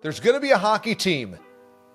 There's going to be a hockey team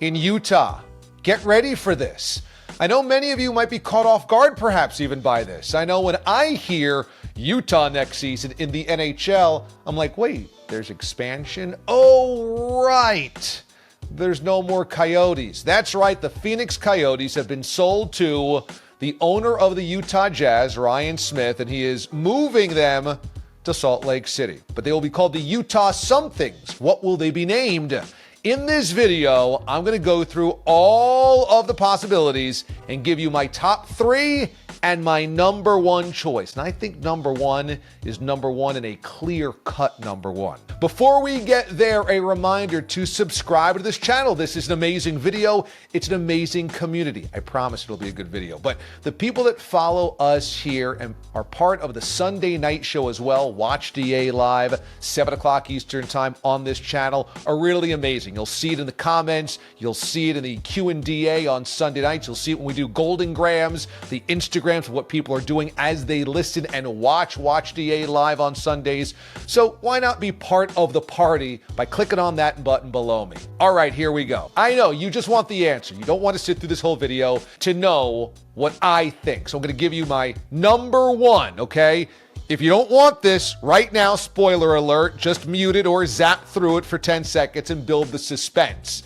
in Utah. Get ready for this. I know many of you might be caught off guard perhaps even by this. I know when I hear Utah next season in the NHL, I'm like, wait, there's expansion? Oh, right. There's no more Coyotes. That's right, the Phoenix Coyotes have been sold to the owner of the Utah Jazz, Ryan Smith, and he is moving them to Salt Lake City. But they will be called the Utah Somethings. What will they be named? In this video, I'm going to go through all of the possibilities and give you my top three and my number one choice. And I think number one is number one and a clear-cut number one. Before we get there, a reminder to subscribe to this channel. This is an amazing video. It's an amazing community. I promise it'll be a good video. But the people that follow us here and are part of the Sunday night show as well, watch DA live, 7 o'clock Eastern time on this channel, are really amazing. You'll see it in the comments. You'll see it in the Q&DA on Sunday nights. You'll see it when we do Golden Grams, the Instagrams of what people are doing as they listen and watch DA live on Sundays. So why not be part of the party by clicking on that button below me? All right, here we go. I know you just want the answer. You don't want to sit through this whole video to know what I think. So I'm going to give you my number one, okay? If you don't want this right now, spoiler alert, just mute it or zap through it for 10 seconds and build the suspense.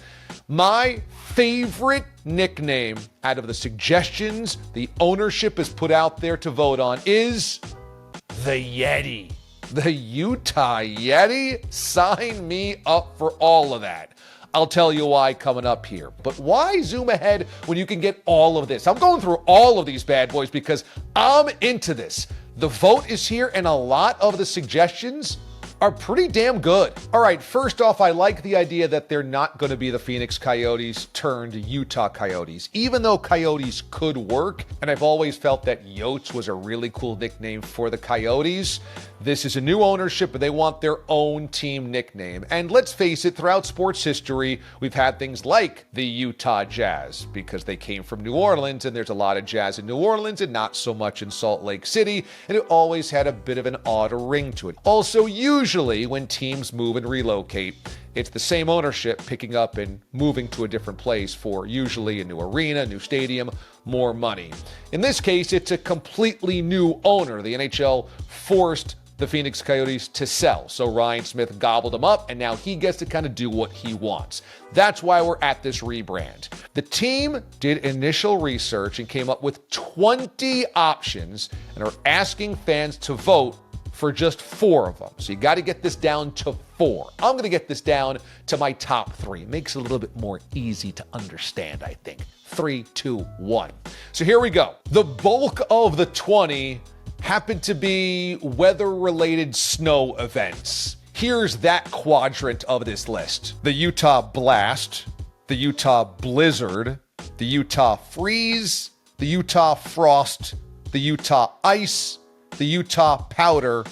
My favorite nickname out of the suggestions the ownership has put out there to vote on is the Yeti. The Utah Yeti? Sign me up for all of that. I'll tell you why coming up here. But why zoom ahead when you can get all of this? I'm going through all of these bad boys because I'm into this. The vote is here and a lot of the suggestions are pretty damn good. All right, first off, I like the idea that they're not going to be the Phoenix Coyotes turned Utah Coyotes, even though Coyotes could work. And I've always felt that Yotes was a really cool nickname for the Coyotes. This is a new ownership, but they want their own team nickname. And let's face it, throughout sports history, we've had things like the Utah Jazz because they came from New Orleans, and there's a lot of jazz in New Orleans and not so much in Salt Lake City. And it always had a bit of an odd ring to it. Also, usually when teams move and relocate, it's the same ownership picking up and moving to a different place for usually a new arena, new stadium, more money. In this case, it's a completely new owner. The NHL forced the Phoenix Coyotes to sell. So Ryan Smith gobbled them up, and now he gets to kind of do what he wants. That's why we're at this rebrand. The team did initial research and came up with 20 options and are asking fans to vote for just 4 of them. So you got to get this down to 4. I'm going to get this down to my top 3. It makes it a little bit more easy to understand, I think. 3, 2, 1. So here we go. The bulk of the 20 happen to be weather-related snow events. Here's that quadrant of this list. The Utah Blast, the Utah Blizzard, the Utah Freeze, the Utah Frost, the Utah Ice, the Utah Powder,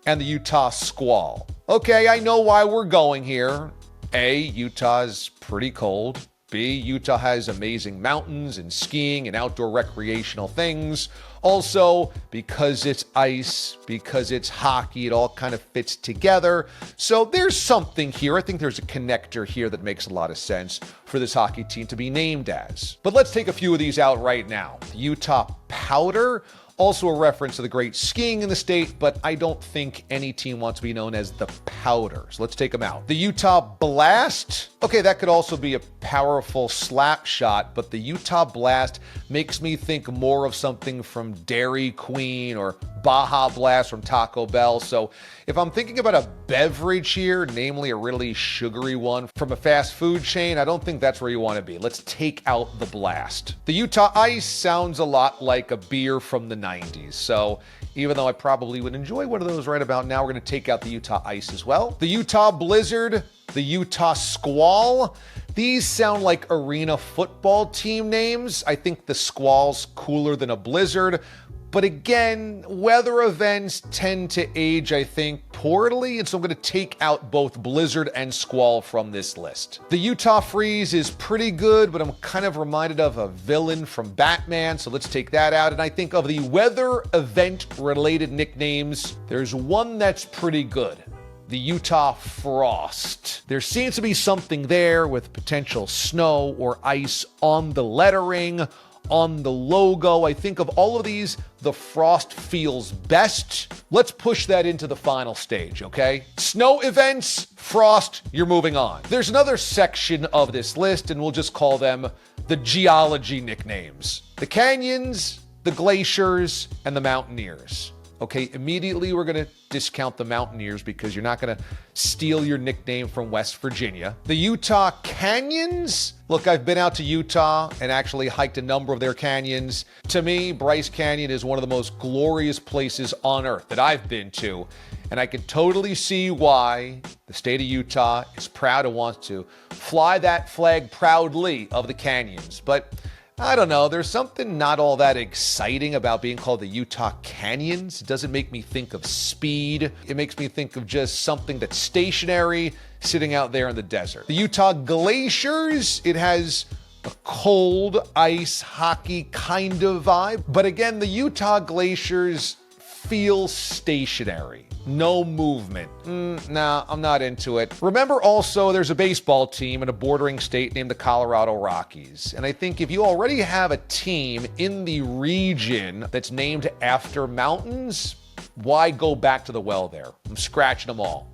and the Utah Squall. Okay, I know why we're going here. A, Utah is pretty cold. B, Utah has amazing mountains and skiing and outdoor recreational things. Also, because it's ice, because it's hockey, it all kind of fits together. So there's something here. I think there's a connector here that makes a lot of sense for this hockey team to be named as. But let's take a few of these out right now. The Utah Powder, also a reference to the great skiing in the state, but I don't think any team wants to be known as the Powder. So let's take them out. The Utah Blast. Okay, that could also be a powerful slap shot, but the Utah Blast makes me think more of something from Dairy Queen or Baja Blast from Taco Bell. So if I'm thinking about a beverage here, namely a really sugary one from a fast food chain, I don't think that's where you want to be. Let's take out the Blast. The Utah Ice sounds a lot like a beer from the 90s. So even though I probably would enjoy one of those right about now, we're going to take out the Utah Ice as well. The Utah Blizzard, the Utah Squall. These sound like arena football team names. I think the Squall's cooler than a Blizzard. But again, weather events tend to age, I think, poorly, and so I'm going to take out both Blizzard and Squall from this list. The Utah Freeze is pretty good, but I'm kind of reminded of a villain from Batman, so let's take that out. And I think of the weather event-related nicknames, there's one that's pretty good. the Utah Frost. There seems to be something there with potential snow or ice on the lettering, on the logo. I think of all of these, the Frost feels best. Let's push that into the final stage, okay? Snow events, Frost, you're moving on. There's another section of this list, and we'll just call them the Geology nicknames. The canyons, the glaciers, and the mountaineers. Okay, immediately we're going to discount the Mountaineers because you're not going to steal your nickname from West Virginia. The Utah Canyons. Look, I've been out to Utah and actually hiked a number of their canyons. To me, Bryce Canyon is one of the most glorious places on earth that I've been to. And I can totally see why the state of Utah is proud and wants to fly that flag proudly of the canyons. But I don't know, there's something not all that exciting about being called the Utah Canyons. It doesn't make me think of speed. It makes me think of just something that's stationary, sitting out there in the desert. The Utah Glaciers, it has a cold ice hockey kind of vibe. But again, the Utah Glaciers feel stationary. No movement. Nah, I'm not into it. Remember also, there's a baseball team in a bordering state named the Colorado Rockies. And I think if you already have a team in the region that's named after mountains, why go back to the well there? I'm scratching them all.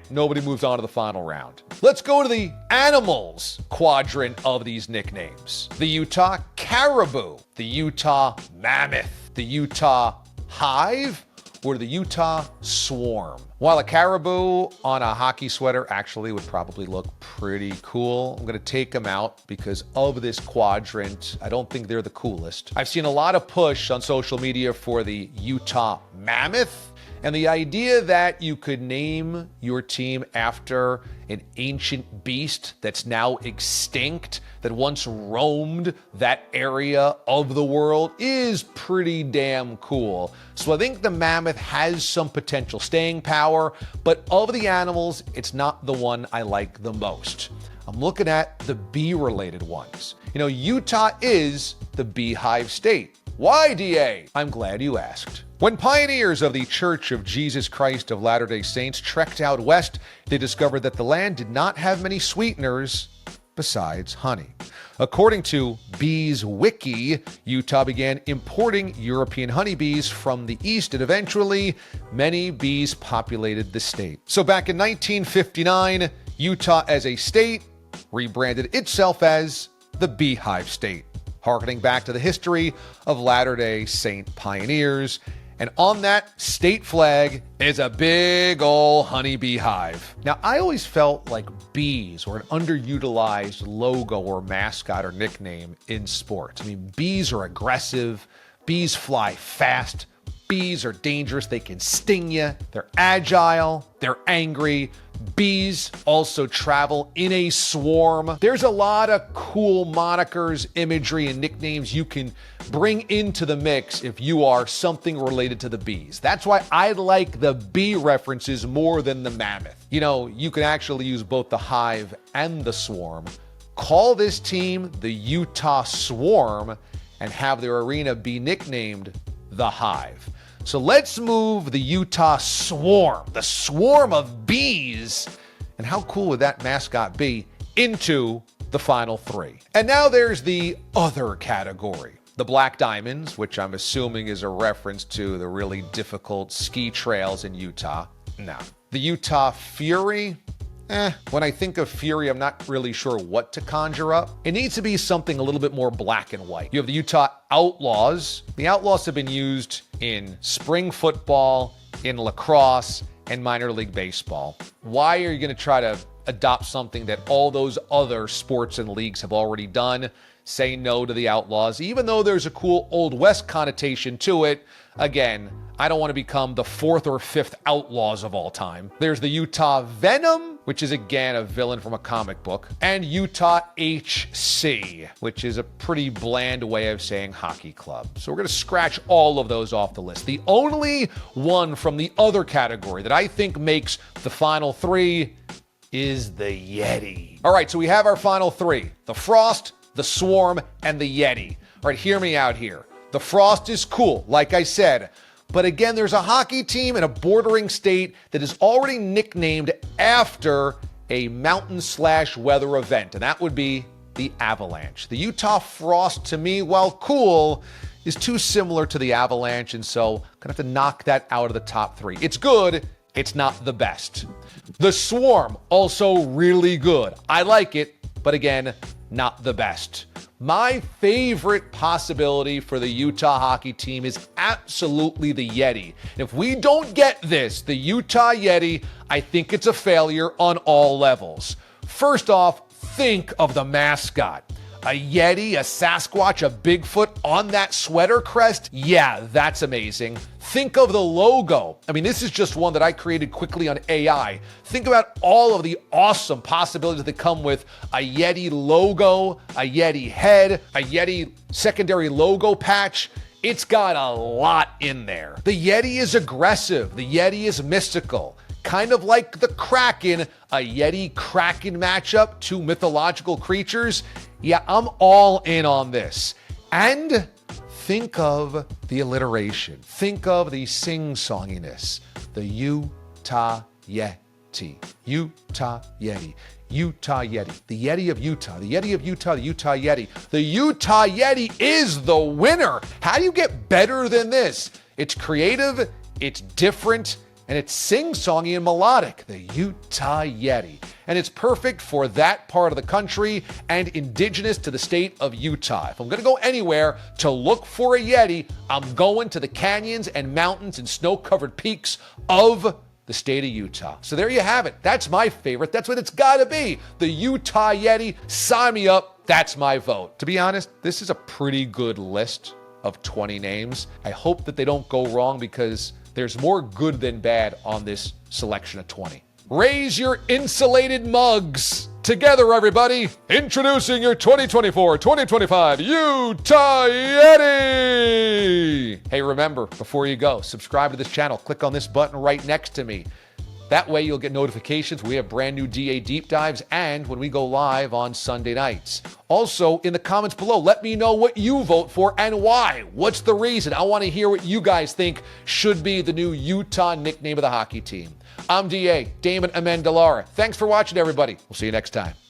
Nobody moves on to the final round. Let's go to the animals quadrant of these nicknames. The Utah Caribou, the Utah Mammoth, the Utah Hive, or the Utah Swarm. While a caribou on a hockey sweater actually would probably look pretty cool, I'm gonna take them out because of this quadrant. I don't think they're the coolest. I've seen a lot of push on social media for the Utah Mammoth, and the idea that you could name your team after an ancient beast that's now extinct, that once roamed that area of the world, is pretty damn cool. So I think the mammoth has some potential staying power, but of the animals, it's not the one I like the most. I'm looking at the bee-related ones. You know, Utah is the beehive state. Why, DA? I'm glad you asked. When pioneers of the Church of Jesus Christ of Latter-day Saints trekked out west, they discovered that the land did not have many sweeteners besides honey. According to Bees Wiki, Utah began importing European honeybees from the east, and eventually many bees populated the state. So back in 1959, Utah as a state rebranded itself as the Beehive State, harkening back to the history of Latter-day Saint pioneers. And on that state flag is a big ol' honeybee hive. Now, I always felt like bees were an underutilized logo or mascot or nickname in sports. I mean, bees are aggressive, bees fly fast, bees are dangerous, they can sting you, they're agile, they're angry. Bees also travel in a swarm. There's a lot of cool monikers, imagery, and nicknames you can bring into the mix if you are something related to the bees. That's why I like the bee references more than the mammoth. You know, you can actually use both the hive and the swarm. Call this team the Utah Swarm and have their arena be nicknamed the Hive. So let's move the Utah Swarm, the swarm of bees, and how cool would that mascot be, into the final three. And now there's the other category. The Black Diamonds, which I'm assuming is a reference to the really difficult ski trails in Utah. No. The Utah Fury. When I think of Fury, I'm not really sure what to conjure up. It needs to be something a little bit more black and white. You have the Utah Outlaws. The Outlaws have been used in spring football, in lacrosse, and minor league baseball. Why are you going to try to adopt something that all those other sports and leagues have already done? Say no to the Outlaws, even though there's a cool Old West connotation to it. Again, I don't want to become the fourth or fifth Outlaws of all time. There's the Utah Venom, which is again a villain from a comic book, and Utah HC, which is a pretty bland way of saying hockey club. So we're going to scratch all of those off the list. The only one from the other category that I think makes the final three is the Yeti. All right, so we have our final three: the Frost, the Swarm, and the Yeti. All right, hear me out here. The Frost is cool, like I said, But again, there's a hockey team in a bordering state that is already nicknamed after a mountain/weather event, and that would be the Avalanche. The Utah Frost, to me, while cool, is too similar to the Avalanche, and so I'm gonna have to knock that out of the top 3. It's good, it's not the best. The Swarm, also really good. I like it, but again, not the best. My favorite possibility for the Utah hockey team is absolutely the Yeti. And if we don't get this, the Utah Yeti, I think it's a failure on all levels. First off, think of the mascot. A Yeti, a Sasquatch, a Bigfoot on that sweater crest? Yeah, that's amazing. Think of the logo. I mean, this is just one that I created quickly on AI. Think about all of the awesome possibilities that come with a Yeti logo, a Yeti head, a Yeti secondary logo patch. It's got a lot in there. The Yeti is aggressive. The Yeti is mystical. Kind of like the Kraken, a Yeti-Kraken matchup, 2 mythological creatures. Yeah, I'm all in on this. And think of the alliteration. Think of the sing-songiness. The Utah Yeti. Utah Yeti. Utah Yeti. The Yeti of Utah. The Yeti of Utah. The Utah Yeti. The Utah Yeti is the winner. How do you get better than this? It's creative, it's different, and it's sing-songy and melodic, the Utah Yeti. And it's perfect for that part of the country and indigenous to the state of Utah. If I'm gonna go anywhere to look for a Yeti, I'm going to the canyons and mountains and snow-covered peaks of the state of Utah. So there you have it. That's my favorite. That's what it's gotta be. The Utah Yeti. Sign me up. That's my vote. To be honest, this is a pretty good list of 20 names. I hope that they don't go wrong because there's more good than bad on this selection of 20. Raise your insulated mugs. Together, everybody, introducing your 2024-2025 Utah Yeti. Hey, remember, before you go, subscribe to this channel. Click on this button right next to me. That way you'll get notifications when we have brand new DA deep dives and when we go live on Sunday nights. Also, in the comments below, let me know what you vote for and why. What's the reason? I want to hear what you guys think should be the new Utah nickname of the hockey team. I'm DA, Damon Amendolara. Thanks for watching, everybody. We'll see you next time.